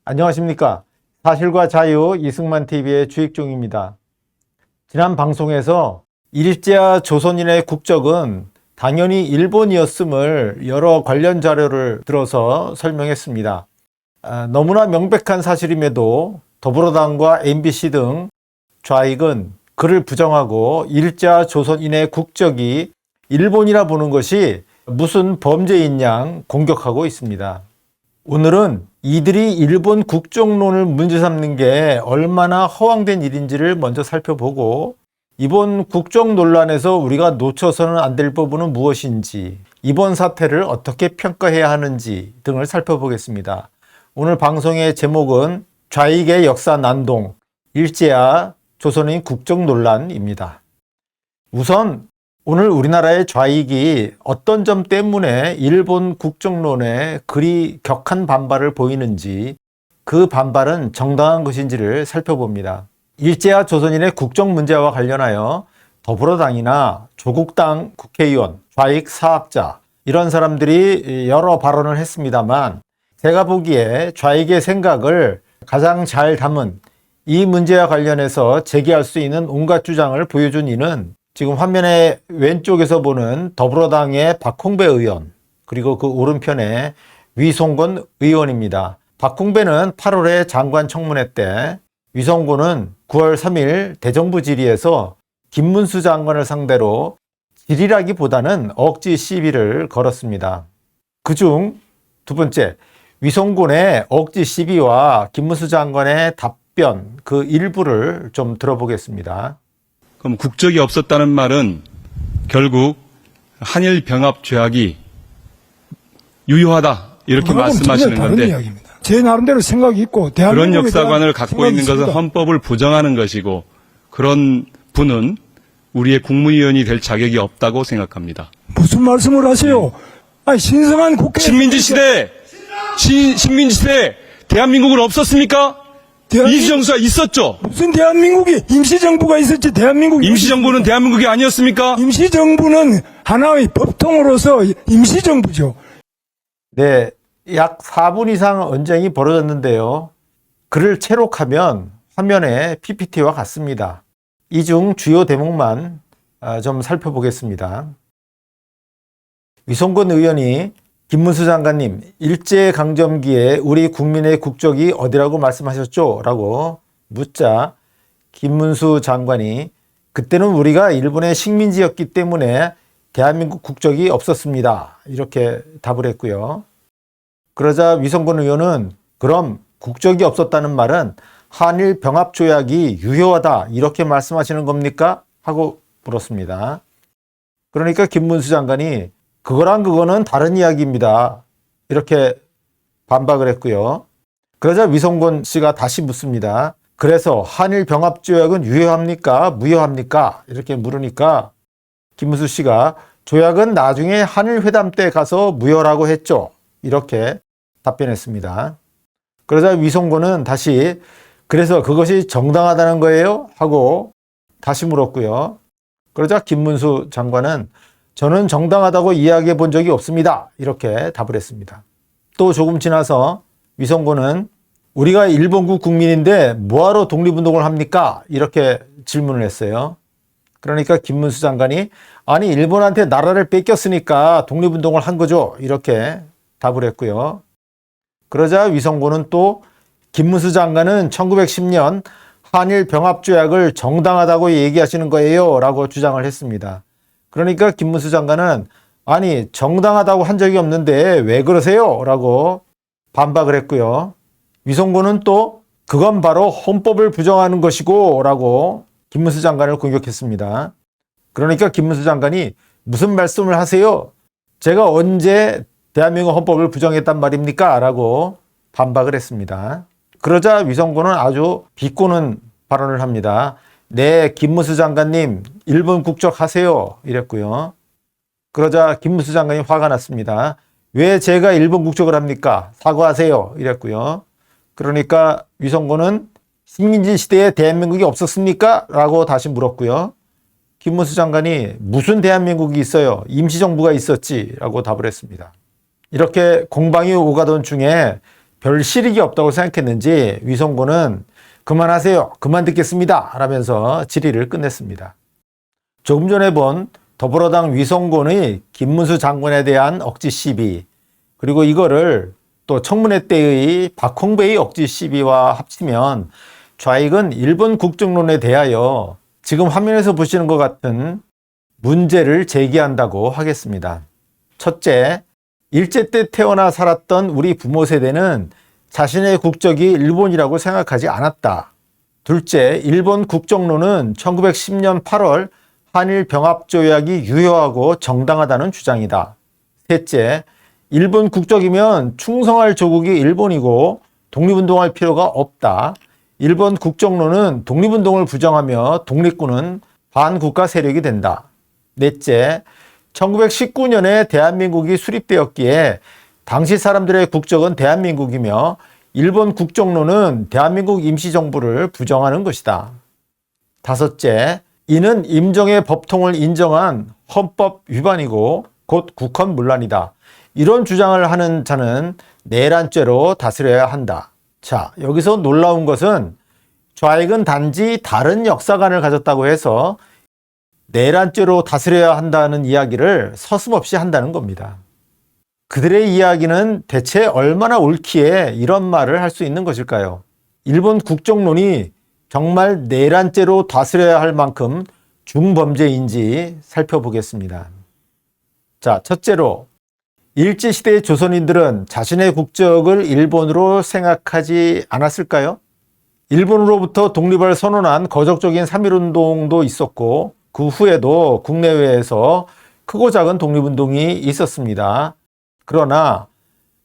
안녕하십니까. 사실과 자유 이승만TV의 주익종입니다. 지난 방송에서 일제와 조선인의 국적은 당연히 일본이었음을 여러 관련 자료를 들어서 설명했습니다. 너무나 명백한 사실임에도 더불어당과 MBC 등 좌익은 그를 부정하고 일제와 조선인의 국적이 일본이라 보는 것이 무슨 범죄인 양 공격하고 있습니다. 오늘은 이들이 일본 국적론을 문제 삼는 게 얼마나 허황된 일인지를 먼저 살펴보고, 이번 국적 논란에서 우리가 놓쳐서는 안 될 부분은 무엇인지, 이번 사태를 어떻게 평가해야 하는지 등을 살펴보겠습니다. 오늘 방송의 제목은 좌익의 역사 난동, 일제와 조선인 국적 논란입니다. 우선 오늘 우리나라의 좌익이 어떤 점 때문에 일본 국적론에 그리 격한 반발을 보이는지, 그 반발은 정당한 것인지를 살펴봅니다. 일제와 조선인의 국적 문제와 관련하여 더불어당이나 조국당 국회의원, 좌익 사학자 이런 사람들이 여러 발언을 했습니다만, 제가 보기에 좌익의 생각을 가장 잘 담은 이 문제와 관련해서 제기할 수 있는 온갖 주장을 보여준 이는 지금 화면의 왼쪽에서 보는 더불어당의 박홍배 의원, 그리고 그 오른편에 위성곤 의원입니다. 박홍배는 8월에 장관 청문회 때, 위성곤은 9월 3일 대정부 질의에서 김문수 장관을 상대로 질의라기보다는 억지 시비를 걸었습니다. 그중 두 번째, 위성곤의 억지 시비와 김문수 장관의 답변, 그 일부를 좀 들어보겠습니다. 그럼 국적이 없었다는 말은 결국 한일 병합 조약이 유효하다 이렇게 말씀하시는 건데, 이야기입니다. 제 나름대로 생각이 있고 그런 역사관을 갖고 있는 것은 헌법을 부정하는 것이고, 그런 분은 우리의 국무위원이 될 자격이 없다고 생각합니다. 무슨 말씀을 하세요? 아니, 신성한 국회 식민지 시대 대한민국은 없었습니까? 임시정부가 있었죠. 무슨 대한민국이 임시정부가 있었지? 대한민국이 임시정부는 대한민국이 아니었습니까? 임시정부는 하나의 법통으로서 임시정부죠. 네, 약 4분 이상 언쟁이 벌어졌는데요. 그를 채록하면 화면에 PPT와 같습니다. 이 중 주요 대목만 좀 살펴보겠습니다. 위성곤 의원이 김문수 장관님, 일제강점기에 우리 국민의 국적이 어디라고 말씀하셨죠? 라고 묻자 김문수 장관이 그때는 우리가 일본의 식민지였기 때문에 대한민국 국적이 없었습니다. 이렇게 답을 했고요. 그러자 위성곤 의원은 그럼 국적이 없었다는 말은 한일 병합조약이 유효하다 이렇게 말씀하시는 겁니까? 하고 물었습니다. 그러니까 김문수 장관이 그거는 다른 이야기입니다. 이렇게 반박을 했고요. 그러자 위성곤 씨가 다시 묻습니다. 그래서 한일 병합조약은 유효합니까? 무효합니까? 이렇게 물으니까 김문수 씨가 조약은 나중에 한일 회담 때 가서 무효라고 했죠. 이렇게 답변했습니다. 그러자 위성곤은 다시 그래서 그것이 정당하다는 거예요? 하고 다시 물었고요. 그러자 김문수 장관은 저는 정당하다고 이야기해 본 적이 없습니다. 이렇게 답을 했습니다. 또 조금 지나서 위성곤은 우리가 일본국 국민인데 뭐하러 독립운동을 합니까? 이렇게 질문을 했어요. 그러니까 김문수 장관이 아니 일본한테 나라를 뺏겼으니까 독립운동을 한 거죠. 이렇게 답을 했고요. 그러자 위성곤은 또 김문수 장관은 1910년 한일 병합조약을 정당하다고 얘기하시는 거예요. 라고 주장을 했습니다. 그러니까 김문수 장관은 아니 정당하다고 한 적이 없는데 왜 그러세요? 라고 반박을 했고요. 위성곤은 또 그건 바로 헌법을 부정하는 것이고 라고 김문수 장관을 공격했습니다. 그러니까 김문수 장관이 무슨 말씀을 하세요? 제가 언제 대한민국 헌법을 부정했단 말입니까? 라고 반박을 했습니다. 그러자 위성곤은 아주 비꼬는 발언을 합니다. 네, 김문수 장관님, 일본 국적 하세요. 이랬고요. 그러자 김문수 장관이 화가 났습니다. 왜 제가 일본 국적을 합니까? 사과하세요. 이랬고요. 그러니까 위성곤은 식민지 시대에 대한민국이 없었습니까? 라고 다시 물었고요. 김문수 장관이 무슨 대한민국이 있어요? 임시정부가 있었지. 라고 답을 했습니다. 이렇게 공방이 오가던 중에 별 실익이 없다고 생각했는지 위성고는 그만하세요. 그만 듣겠습니다. 라면서 질의를 끝냈습니다. 조금 전에 본 더불어당 위성곤의 김문수 장관에 대한 억지 시비, 그리고 이거를 또 청문회 때의 박홍배의 억지 시비와 합치면 좌익은 일본 국정론에 대하여 지금 화면에서 보시는 것 같은 문제를 제기한다고 하겠습니다. 첫째, 일제 때 태어나 살았던 우리 부모 세대는 자신의 국적이 일본이라고 생각하지 않았다. 둘째, 일본 국정론은 1910년 8월 한일 병합조약이 유효하고 정당하다는 주장이다. 셋째, 일본 국적이면 충성할 조국이 일본이고 독립운동할 필요가 없다. 일본 국정론은 독립운동을 부정하며 독립군은 반국가 세력이 된다. 넷째, 1919년에 대한민국이 수립되었기에 당시 사람들의 국적은 대한민국이며 일본 국정론은 대한민국 임시정부를 부정하는 것이다. 다섯째, 이는 임정의 법통을 인정한 헌법 위반이고 곧 국헌문란이다. 이런 주장을 하는 자는 내란죄로 다스려야 한다. 자, 여기서 놀라운 것은 좌익은 단지 다른 역사관을 가졌다고 해서 내란죄로 다스려야 한다는 이야기를 서슴없이 한다는 겁니다. 그들의 이야기는 대체 얼마나 옳기에 이런 말을 할 수 있는 것일까요? 일본 국정론이 정말 내란죄로 다스려야 할 만큼 중범죄인지 살펴보겠습니다. 자, 첫째로 일제시대의 조선인들은 자신의 국적을 일본으로 생각하지 않았을까요? 일본으로부터 독립을 선언한 거적적인 3.1운동도 있었고 그 후에도 국내외에서 크고 작은 독립운동이 있었습니다. 그러나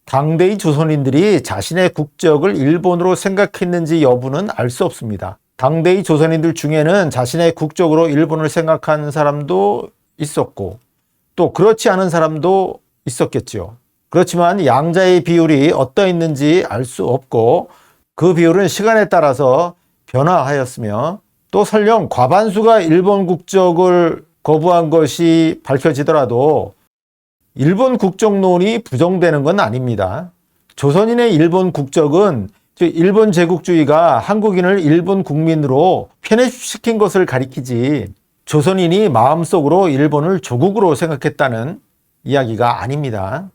당대의 조선인들이 자신의 국적을 일본으로 생각했는지 여부는 알 수 없습니다. 당대의 조선인들 중에는 자신의 국적으로 일본을 생각한 사람도 있었고 또 그렇지 않은 사람도 있었겠죠. 그렇지만 양자의 비율이 어떠했는지 알 수 없고 그 비율은 시간에 따라서 변화하였으며 또 설령 과반수가 일본 국적을 거부한 것이 밝혀지더라도 일본 국정론이 부정되는 건 아닙니다. 조선인의 일본 국적은 즉 일본 제국주의가 한국인을 일본 국민으로 편입시킨 것을 가리키지 조선인이 마음속으로 일본을 조국으로 생각했다는 이야기가 아닙니다.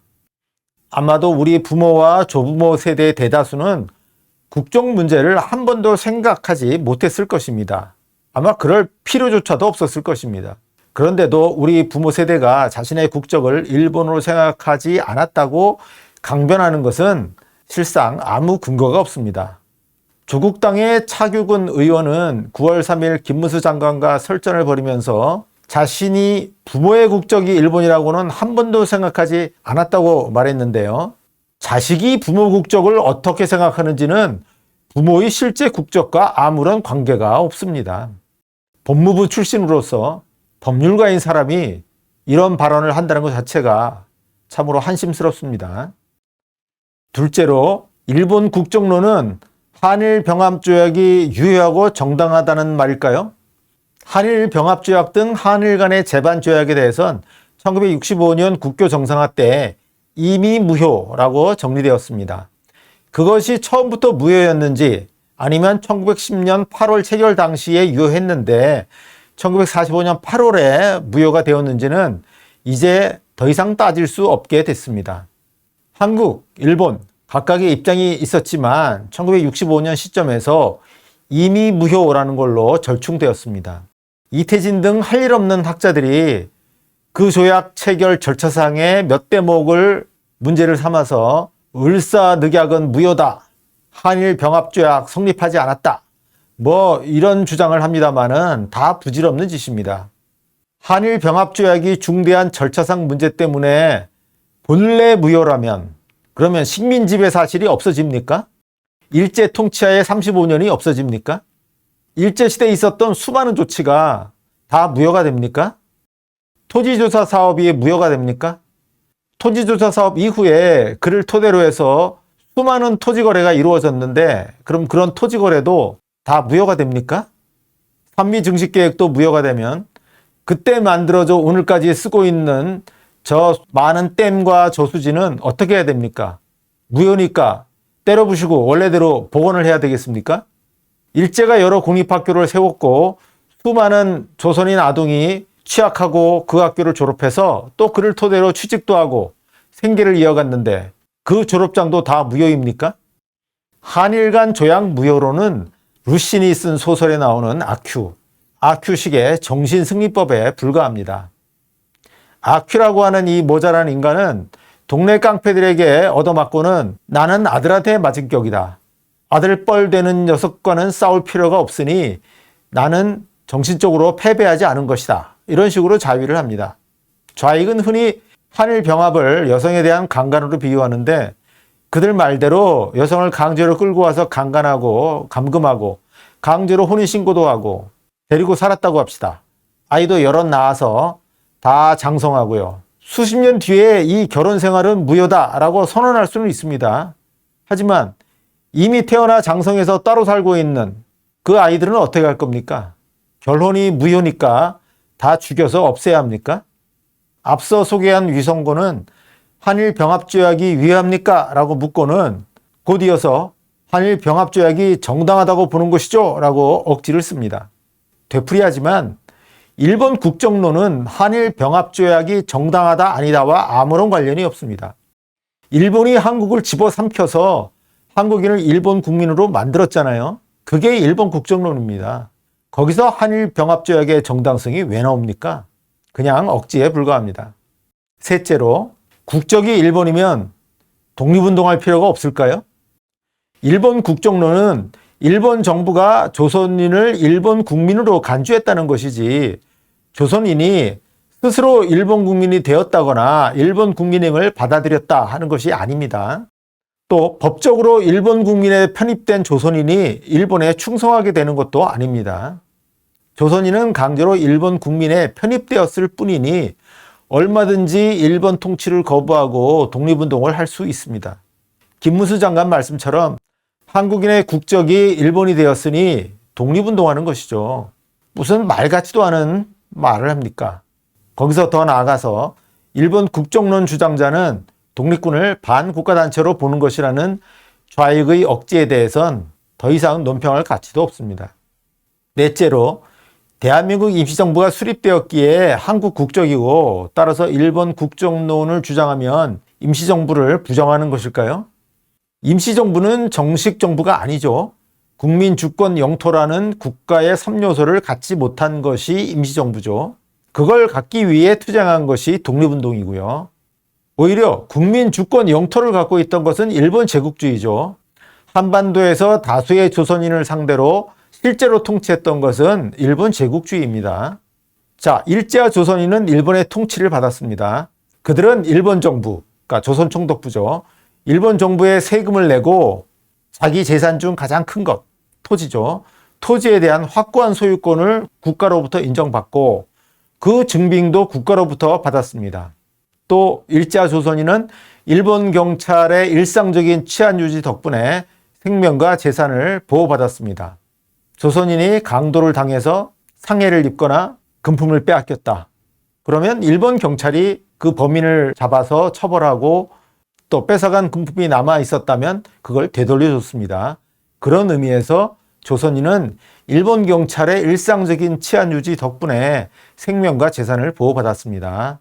아마도 우리 부모와 조부모 세대의 대다수는 국적 문제를 한 번도 생각하지 못했을 것입니다. 아마 그럴 필요조차도 없었을 것입니다. 그런데도 우리 부모 세대가 자신의 국적을 일본으로 생각하지 않았다고 강변하는 것은 실상 아무 근거가 없습니다. 조국 당의 차규근 의원은 9월 3일 김문수 장관과 설전을 벌이면서 자신이 부모의 국적이 일본이라고는 한 번도 생각하지 않았다고 말했는데요. 자식이 부모 국적을 어떻게 생각하는지는 부모의 실제 국적과 아무런 관계가 없습니다. 법무부 출신으로서 법률가인 사람이 이런 발언을 한다는 것 자체가 참으로 한심스럽습니다. 둘째로 일본 국정론은 한일 병합조약이 유효하고 정당하다는 말일까요? 한일 병합조약 등 한일 간의 재반조약에 대해선 1965년 국교 정상화 때 이미 무효라고 정리되었습니다. 그것이 처음부터 무효였는지 아니면 1910년 8월 체결 당시에 유효했는데 1945년 8월에 무효가 되었는지는 이제 더 이상 따질 수 없게 됐습니다. 한국, 일본 각각의 입장이 있었지만 1965년 시점에서 이미 무효라는 걸로 절충되었습니다. 이태진 등 할 일 없는 학자들이 그 조약 체결 절차상의 몇 대목을 문제를 삼아서 을사늑약은 무효다, 한일 병합조약 성립하지 않았다, 뭐 이런 주장을 합니다마는 다 부질없는 짓입니다. 한일 병합조약이 중대한 절차상 문제 때문에 본래 무효라면 그러면 식민지배 사실이 없어집니까? 일제 통치하에 35년이 없어집니까? 일제시대에 있었던 수많은 조치가 다 무효가 됩니까? 토지조사 사업이 무효가 됩니까? 토지조사 사업 이후에 그를 토대로 해서 수많은 토지거래가 이루어졌는데 그럼 그런 토지거래도 다 무효가 됩니까? 산미증식계획도 무효가 되면 그때 만들어져 오늘까지 쓰고 있는 저 많은 댐과 저수지는 어떻게 해야 됩니까? 무효니까 때려부시고 원래대로 복원을 해야 되겠습니까? 일제가 여러 공립학교를 세웠고 수많은 조선인 아동이 취학하고 그 학교를 졸업해서 또 그를 토대로 취직도 하고 생계를 이어갔는데 그 졸업장도 다 무효입니까? 한일 간 조약 무효로는 루신이 쓴 소설에 나오는 아큐식의 정신승리법에 불과합니다. 아큐라고 하는 이 모자란 인간은 동네 깡패들에게 얻어맞고는 나는 아들한테 맞은 격이다. 아들 뻘 되는 녀석과는 싸울 필요가 없으니 나는 정신적으로 패배하지 않은 것이다. 이런 식으로 자위를 합니다. 좌익은 흔히 한일 병합을 여성에 대한 강간으로 비유하는데 그들 말대로 여성을 강제로 끌고 와서 강간하고 감금하고 강제로 혼인신고도 하고 데리고 살았다고 합시다. 아이도 여럿 낳아서 다 장성하고요. 수십 년 뒤에 이 결혼 생활은 무효다라고 선언할 수는 있습니다. 하지만 이미 태어나 장성해서 따로 살고 있는 그 아이들은 어떻게 할 겁니까? 결혼이 무효니까 다 죽여서 없애야 합니까? 앞서 소개한 위성고는 한일 병합조약이 위헌합니까? 라고 묻고는 곧 이어서 한일 병합조약이 정당하다고 보는 것이죠? 라고 억지를 씁니다. 되풀이하지만 일본 국정론은 한일 병합조약이 정당하다 아니다와 아무런 관련이 없습니다. 일본이 한국을 집어삼켜서 한국인을 일본 국민으로 만들었잖아요. 그게 일본 국정론입니다. 거기서 한일 병합조약의 정당성이 왜 나옵니까? 그냥 억지에 불과합니다. 셋째로, 국적이 일본이면 독립운동할 필요가 없을까요? 일본 국정론은 일본 정부가 조선인을 일본 국민으로 간주했다는 것이지 조선인이 스스로 일본 국민이 되었다거나 일본 국민임을 받아들였다 하는 것이 아닙니다. 또 법적으로 일본 국민에 편입된 조선인이 일본에 충성하게 되는 것도 아닙니다. 조선인은 강제로 일본 국민에 편입되었을 뿐이니 얼마든지 일본 통치를 거부하고 독립운동을 할 수 있습니다. 김문수 장관 말씀처럼 한국인의 국적이 일본이 되었으니 독립운동하는 것이죠. 무슨 말 같지도 않은 말을 합니까? 거기서 더 나아가서 일본 국정론 주장자는 독립군을 반국가단체로 보는 것이라는 좌익의 억지에 대해선 더 이상 논평할 가치도 없습니다. 넷째로, 대한민국 임시정부가 수립되었기에 한국 국적이고 따라서 일본 국정론을 주장하면 임시정부를 부정하는 것일까요? 임시정부는 정식 정부가 아니죠. 국민 주권 영토라는 국가의 3요소를 갖지 못한 것이 임시정부죠. 그걸 갖기 위해 투쟁한 것이 독립운동이고요. 오히려 국민 주권 영토를 갖고 있던 것은 일본 제국주의죠. 한반도에서 다수의 조선인을 상대로 실제로 통치했던 것은 일본 제국주의입니다. 자, 일제와 조선인은 일본의 통치를 받았습니다. 그들은 일본 정부, 그러니까 조선 총독부죠. 일본 정부에 세금을 내고 자기 재산 중 가장 큰 것, 토지죠. 토지에 대한 확고한 소유권을 국가로부터 인정받고 그 증빙도 국가로부터 받았습니다. 또 일제와 조선인은 일본 경찰의 일상적인 치안 유지 덕분에 생명과 재산을 보호받았습니다. 조선인이 강도를 당해서 상해를 입거나 금품을 빼앗겼다. 그러면 일본 경찰이 그 범인을 잡아서 처벌하고 또 뺏어간 금품이 남아 있었다면 그걸 되돌려줬습니다. 그런 의미에서 조선인은 일본 경찰의 일상적인 치안 유지 덕분에 생명과 재산을 보호받았습니다.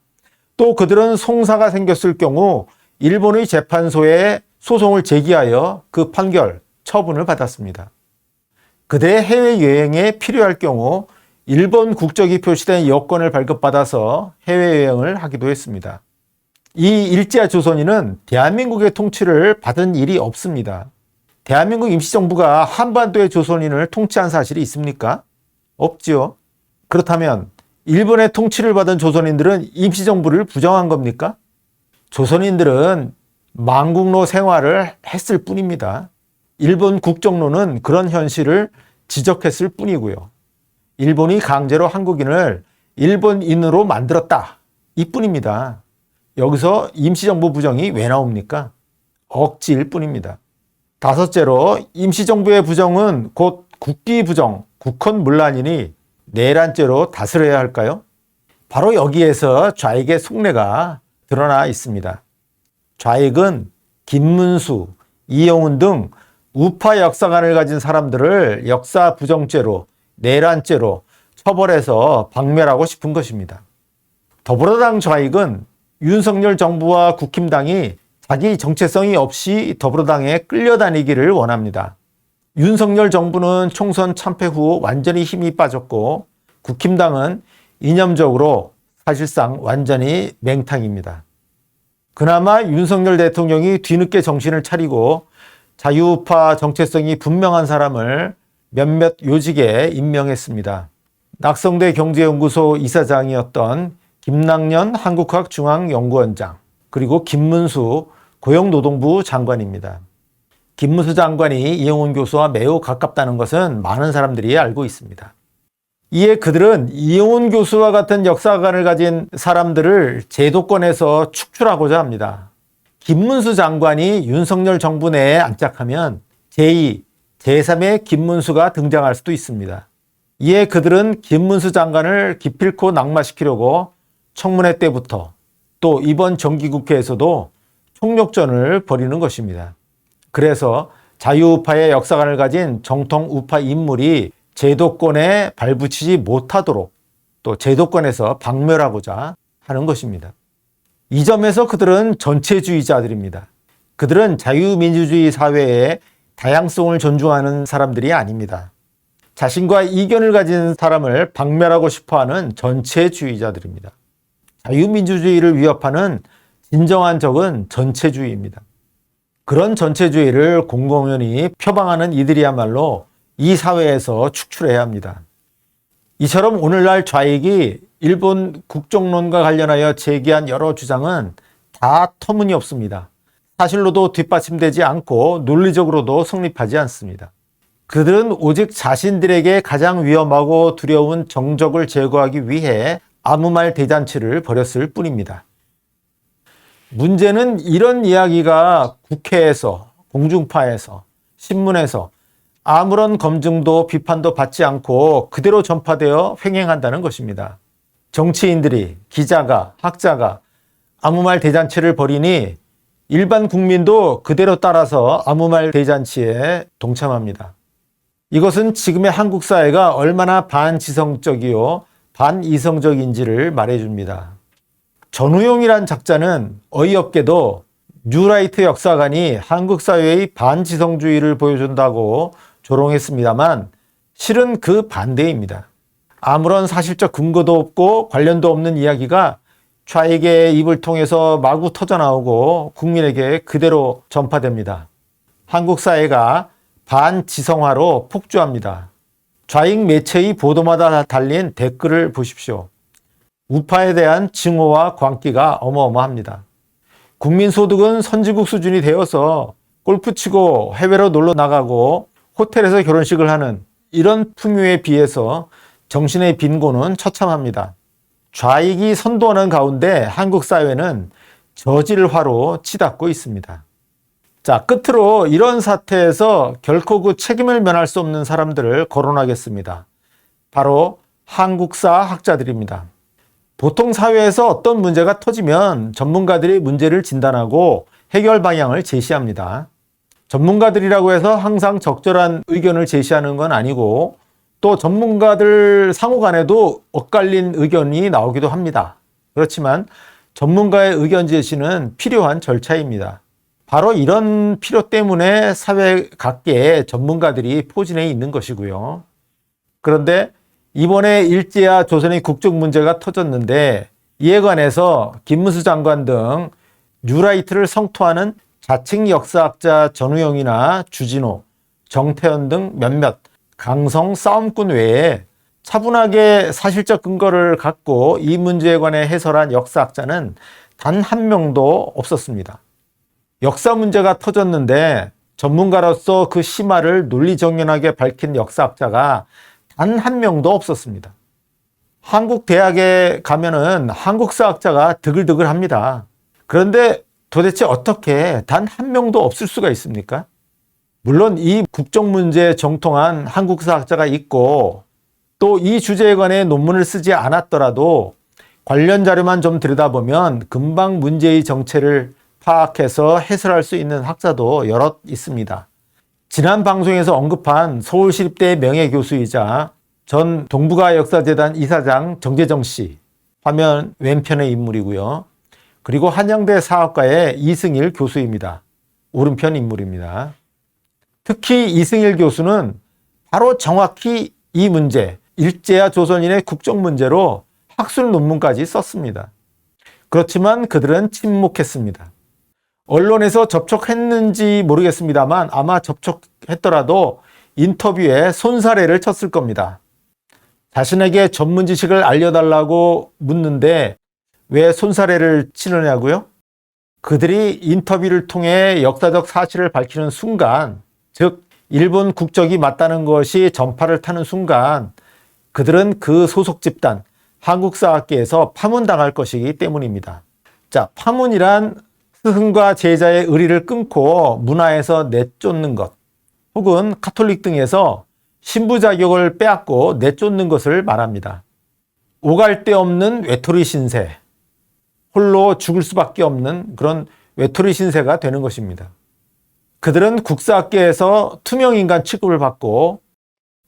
또 그들은 송사가 생겼을 경우 일본의 재판소에 소송을 제기하여 그 판결, 처분을 받았습니다. 그들의 해외여행에 필요할 경우 일본 국적이 표시된 여권을 발급받아서 해외여행을 하기도 했습니다. 이 일제와 조선인은 대한민국의 통치를 받은 일이 없습니다. 대한민국 임시정부가 한반도의 조선인을 통치한 사실이 있습니까? 없지요. 그렇다면 일본의 통치를 받은 조선인들은 임시정부를 부정한 겁니까? 조선인들은 망국노 생활을 했을 뿐입니다. 일본 국정론은 그런 현실을 지적했을 뿐이고요. 일본이 강제로 한국인을 일본인으로 만들었다. 이뿐입니다. 여기서 임시정부 부정이 왜 나옵니까? 억지일 뿐입니다. 다섯째로, 임시정부의 부정은 곧 국기 부정, 국헌문란이니 내란죄로 다스려야 할까요? 바로 여기에서 좌익의 속내가 드러나 있습니다. 좌익은 김문수, 이영훈 등 우파 역사관을 가진 사람들을 역사 부정죄로, 내란죄로 처벌해서 박멸하고 싶은 것입니다. 더불어당 좌익은 윤석열 정부와 국힘당이 자기 정체성이 없이 더불어당에 끌려다니기를 원합니다. 윤석열 정부는 총선 참패 후 완전히 힘이 빠졌고 국힘당은 이념적으로 사실상 완전히 맹탕입니다. 그나마 윤석열 대통령이 뒤늦게 정신을 차리고 자유우파 정체성이 분명한 사람을 몇몇 요직에 임명했습니다. 낙성대 경제연구소 이사장이었던 김낙년 한국학중앙연구원장, 그리고 김문수 고용노동부 장관입니다. 김문수 장관이 이영훈 교수와 매우 가깝다는 것은 많은 사람들이 알고 있습니다. 이에 그들은 이영훈 교수와 같은 역사관을 가진 사람들을 제도권에서 축출하고자 합니다. 김문수 장관이 윤석열 정부 내에 안착하면 제2, 제3의 김문수가 등장할 수도 있습니다. 이에 그들은 김문수 장관을 기필코 낙마시키려고 청문회 때부터 또 이번 정기국회에서도 총력전을 벌이는 것입니다. 그래서 자유우파의 역사관을 가진 정통 우파 인물이 제도권에 발붙이지 못하도록 또 제도권에서 박멸하고자 하는 것입니다. 이 점에서 그들은 전체주의자들입니다. 그들은 자유민주주의 사회의 다양성을 존중하는 사람들이 아닙니다. 자신과 이견을 가진 사람을 박멸하고 싶어하는 전체주의자들입니다. 자유민주주의를 위협하는 진정한 적은 전체주의입니다. 그런 전체주의를 공공연히 표방하는 이들이야말로 이 사회에서 축출해야 합니다. 이처럼 오늘날 좌익이 일본 국정론과 관련하여 제기한 여러 주장은 다 터무니없습니다. 사실로도 뒷받침되지 않고 논리적으로도 성립하지 않습니다. 그들은 오직 자신들에게 가장 위험하고 두려운 정적을 제거하기 위해 아무 말 대잔치를 벌였을 뿐입니다. 문제는 이런 이야기가 국회에서, 공중파에서, 신문에서 아무런 검증도 비판도 받지 않고 그대로 전파되어 횡행한다는 것입니다. 정치인들이, 기자가, 학자가 아무 말 대잔치를 벌이니 일반 국민도 그대로 따라서 아무 말 대잔치에 동참합니다. 이것은 지금의 한국 사회가 얼마나 반지성적이요 반이성적인지를 말해줍니다. 전우용이란 작자는 어이없게도 뉴라이트 역사관이 한국 사회의 반지성주의를 보여준다고 조롱했습니다만 실은 그 반대입니다. 아무런 사실적 근거도 없고 관련도 없는 이야기가 좌익의 입을 통해서 마구 터져나오고 국민에게 그대로 전파됩니다. 한국 사회가 반지성화로 폭주합니다. 좌익 매체의 보도마다 달린 댓글을 보십시오. 우파에 대한 증오와 광기가 어마어마합니다. 국민소득은 선진국 수준이 되어서 골프 치고 해외로 놀러 나가고 호텔에서 결혼식을 하는 이런 풍요에 비해서 정신의 빈곤은 처참합니다. 좌익이 선도하는 가운데 한국 사회는 저질화로 치닫고 있습니다. 자, 끝으로 이런 사태에서 결코 그 책임을 면할 수 없는 사람들을 거론하겠습니다. 바로 한국사 학자들입니다. 보통 사회에서 어떤 문제가 터지면 전문가들이 문제를 진단하고 해결 방향을 제시합니다. 전문가들이라고 해서 항상 적절한 의견을 제시하는 건 아니고 또 전문가들 상호 간에도 엇갈린 의견이 나오기도 합니다. 그렇지만 전문가의 의견 제시는 필요한 절차입니다. 바로 이런 필요 때문에 사회 각계의 전문가들이 포진해 있는 것이고요. 그런데 이번에 일제와 조선의 국적 문제가 터졌는데 이에 관해서 김문수 장관 등 뉴라이트를 성토하는 자칭 역사학자 전우영이나 주진호, 정태현 등 몇몇 강성 싸움꾼 외에 차분하게 사실적 근거를 갖고 이 문제에 관해 해설한 역사학자는 단 한 명도 없었습니다. 역사 문제가 터졌는데 전문가로서 그 심화를 논리정연하게 밝힌 역사학자가 단 한 명도 없었습니다. 한국 대학에 가면은 한국사학자가 드글드글합니다. 그런데 도대체 어떻게 단 한 명도 없을 수가 있습니까? 물론 이 국정 문제에 정통한 한국사학자가 있고 또 이 주제에 관해 논문을 쓰지 않았더라도 관련 자료만 좀 들여다보면 금방 문제의 정체를 파악해서 해설할 수 있는 학자도 여럿 있습니다. 지난 방송에서 언급한 서울시립대 명예교수이자 전 동북아역사재단 이사장 정재정 씨, 화면 왼편의 인물이고요. 그리고 한양대 사학과의 이승일 교수입니다. 오른편 인물입니다. 특히 이승일 교수는 바로 정확히 이 문제, 일제와 조선인의 국정 문제로 학술 논문까지 썼습니다. 그렇지만 그들은 침묵했습니다. 언론에서 접촉했는지 모르겠습니다만 아마 접촉했더라도 인터뷰에 손사래를 쳤을 겁니다. 자신에게 전문 지식을 알려달라고 묻는데 왜 손사래를 치느냐고요? 그들이 인터뷰를 통해 역사적 사실을 밝히는 순간, 즉 일본 국적이 맞다는 것이 전파를 타는 순간 그들은 그 소속 집단 한국사학계에서 파문당할 것이기 때문입니다. 자, 파문이란 스승과 제자의 의리를 끊고 문화에서 내쫓는 것, 혹은 카톨릭 등에서 신부 자격을 빼앗고 내쫓는 것을 말합니다. 오갈 데 없는 외톨이 신세, 홀로 죽을 수밖에 없는 그런 외톨이 신세가 되는 것입니다. 그들은 국사학계에서 투명인간 취급을 받고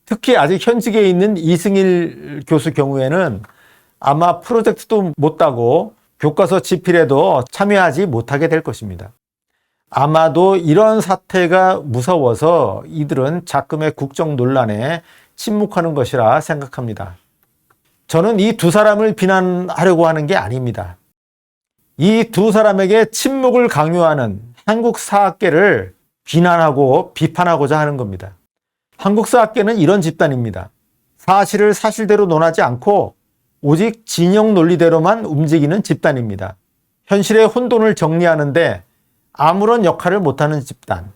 특히 아직 현직에 있는 이승일 교수 경우에는 아마 프로젝트도 못 따고 교과서 집필에도 참여하지 못하게 될 것입니다. 아마도 이런 사태가 무서워서 이들은 작금의 국정 논란에 침묵하는 것이라 생각합니다. 저는 이 두 사람을 비난하려고 하는 게 아닙니다. 이 두 사람에게 침묵을 강요하는 한국 사학계를 비난하고 비판하고자 하는 겁니다. 한국 사학계는 이런 집단입니다. 사실을 사실대로 논하지 않고 오직 진영 논리대로만 움직이는 집단입니다. 현실의 혼돈을 정리하는데 아무런 역할을 못하는 집단.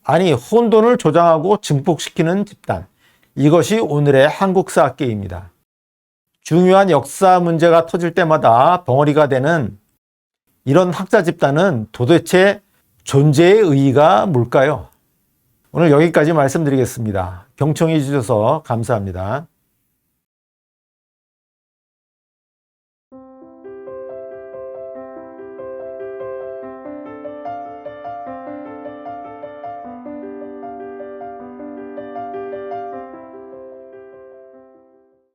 아니, 혼돈을 조장하고 증폭시키는 집단. 이것이 오늘의 한국 사학계입니다. 중요한 역사 문제가 터질 때마다 벙어리가 되는 이런 학자 집단은 도대체 존재의 의의가 뭘까요? 오늘 여기까지 말씀드리겠습니다. 경청해 주셔서 감사합니다.